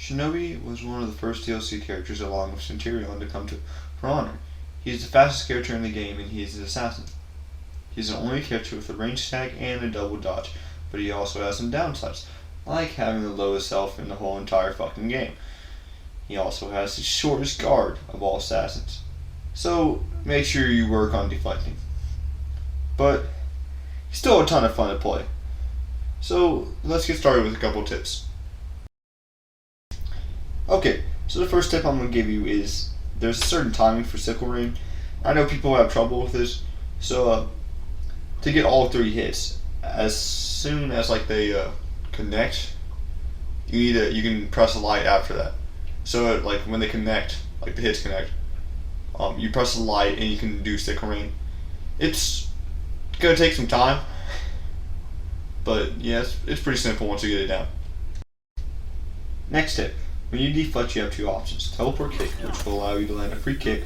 Shinobi was one of the first DLC characters along with Centurion to come to For Honor. He is the fastest character in the game and he is an assassin. He is the only character with a range attack and a double dodge, but he also has some downsides, like having the lowest health in the whole entire fucking game. He also has the shortest guard of all assassins, so make sure you work on deflecting. But he's still a ton of fun to play. So let's get started with a couple tips. Okay, so the first tip I'm going to give you is there's a certain timing for sickle ring. I know people have trouble with this, so to get all 3 hits, as soon as they connect, you can press a light after that. So like when they connect, like the hits connect, you press the light and you can do sickle ring. It's gonna take some time, but yes, it's pretty simple once you get it down. Next tip. When you deflect, you have 2 options. Teleport kick, which will allow you to land a free kick,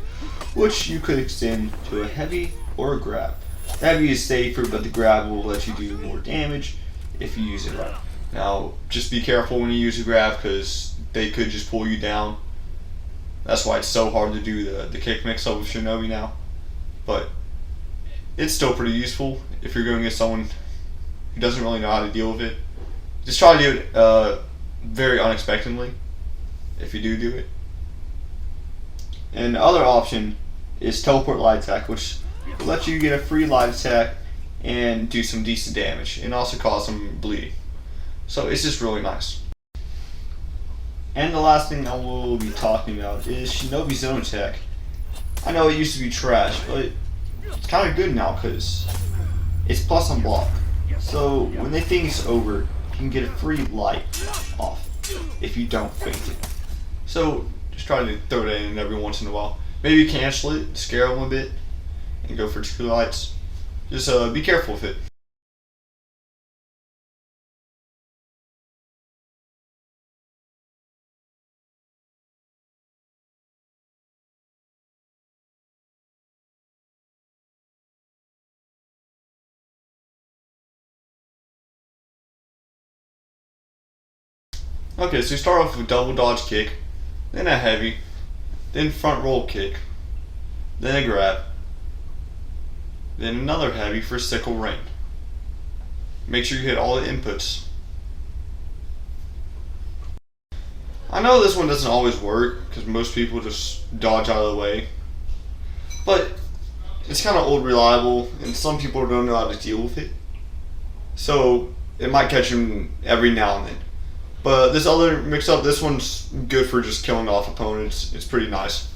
which you could extend to a heavy or a grab. The heavy is safer, but the grab will let you do more damage if you use it right. Now, just be careful when you use a grab, because they could just pull you down. That's why it's so hard to do the kick mix-up with Shinobi now. But it's still pretty useful if you're going against someone who doesn't really know how to deal with it. Just try to do it very unexpectedly, if you do it. And the other option is teleport light attack, which will let you get a free light attack and do some decent damage and also cause some bleeding. So it's just really nice. And the last thing I will be talking about is Shinobi's zone attack. I know it used to be trash, but it's kind of good now because it's plus on block. So when they think it's over, you can get a free light off if you don't feint it. So just try to throw that in every once in a while. Maybe cancel it, scare them a bit, and go for 2 lights. Just be careful with it. Okay, so you start off with double dodge kick, then a heavy, then front roll kick, then a grab, then another heavy for sickle ring. Make sure you hit all the inputs. I know this one doesn't always work because most people just dodge out of the way, but it's kind of old reliable and some people don't know how to deal with it. So it might catch them every now and then. But this other mix-up, this one's good for just killing off opponents. It's pretty nice.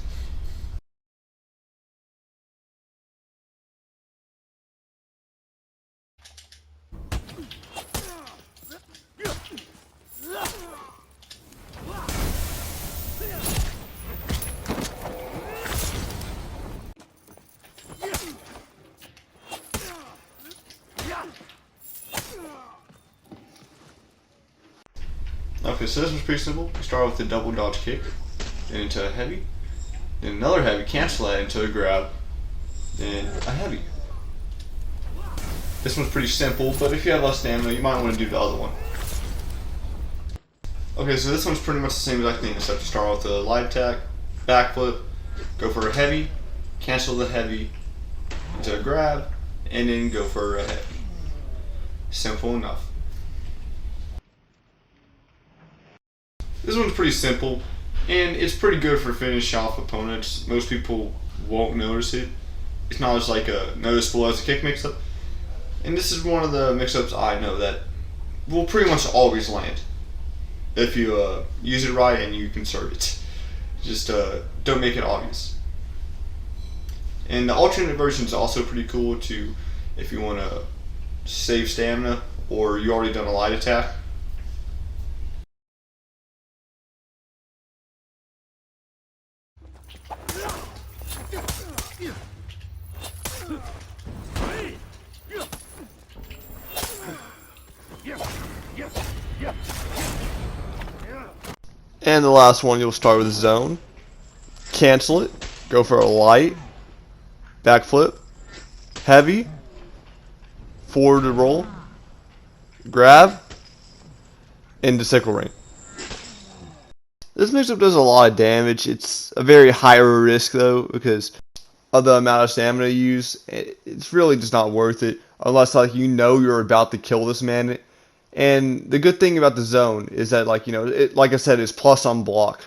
Okay, so this one's pretty simple. You start with a double dodge kick, then into a heavy, then another heavy, cancel that into a grab, then a heavy. This one's pretty simple, but if you have less stamina, you might want to do the other one. Okay, so this one's pretty much the same exact thing, except you start with a light attack, backflip, go for a heavy, cancel the heavy into a grab, and then go for a heavy. Simple enough. This one's pretty simple, and it's pretty good for finishing off opponents. Most people won't notice it. It's not as noticeable as a kick mix-up. And this is one of the mix-ups I know that will pretty much always land if you use it right and you conserve it. Just don't make it obvious. And the alternate version is also pretty cool too, if you want to save stamina or you already done a light attack. And the last one, you'll start with zone, cancel it, go for a light, backflip, heavy, forward to roll, grab, into sickle ring. This mix-up does a lot of damage. It's a very higher risk though because of the amount of stamina you use. It's really just not worth it unless like you know you're about to kill this man. And the good thing about the zone is that like like I said, it's plus on block.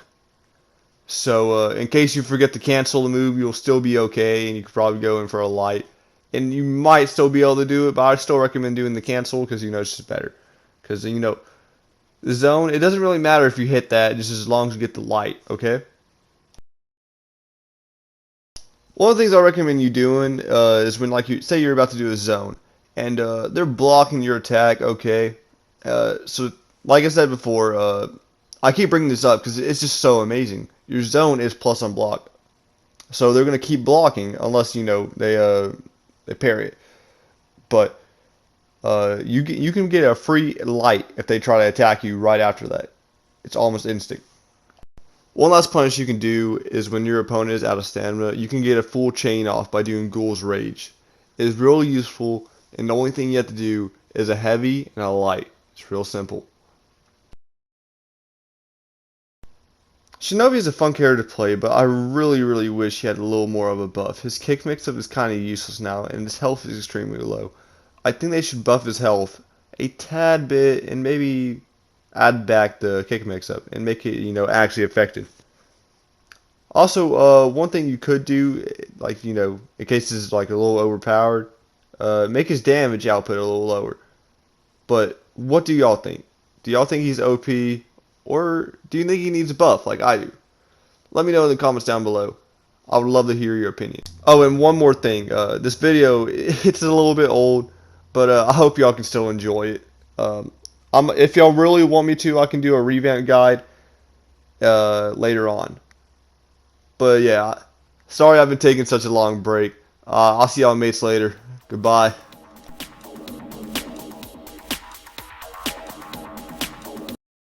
So in case you forget to cancel the move, you'll still be okay, and you could probably go in for a light. And you might still be able to do it, but I still recommend doing the cancel because it's just better. Because the zone, it doesn't really matter if you hit that, just as long as you get the light, okay? One of the things I recommend you doing is when like you say you're about to do a zone, and they're blocking your attack, okay? So like I said before, I keep bringing this up because it's just so amazing. Your zone is plus on block. So they're gonna keep blocking unless they parry it. But you can get a free light if they try to attack you right after that. It's almost instant. One last punish you can do is when your opponent is out of stamina, you can get a full chain off by doing Ghoul's Rage. It is really useful, and the only thing you have to do is a heavy and a light. It's real simple. Shinobi is a fun character to play, but I really wish he had a little more of a buff. His kick mix-up is kind of useless now, and his health is extremely low. I think they should buff his health a tad bit, and maybe add back the kick mix-up, and make it, actually effective. Also, one thing you could do, like, in case this is like a little overpowered, make his damage output a little lower. But what do y'all think? Do y'all think he's OP? Or do you think he needs a buff like I do? Let me know in the comments down below. I would love to hear your opinion. Oh, and one more thing. This video, it's a little bit old, but I hope y'all can still enjoy it. If y'all really want me to, I can do a revamp guide later on. But yeah, sorry I've been taking such a long break. I'll see y'all mates later. Goodbye.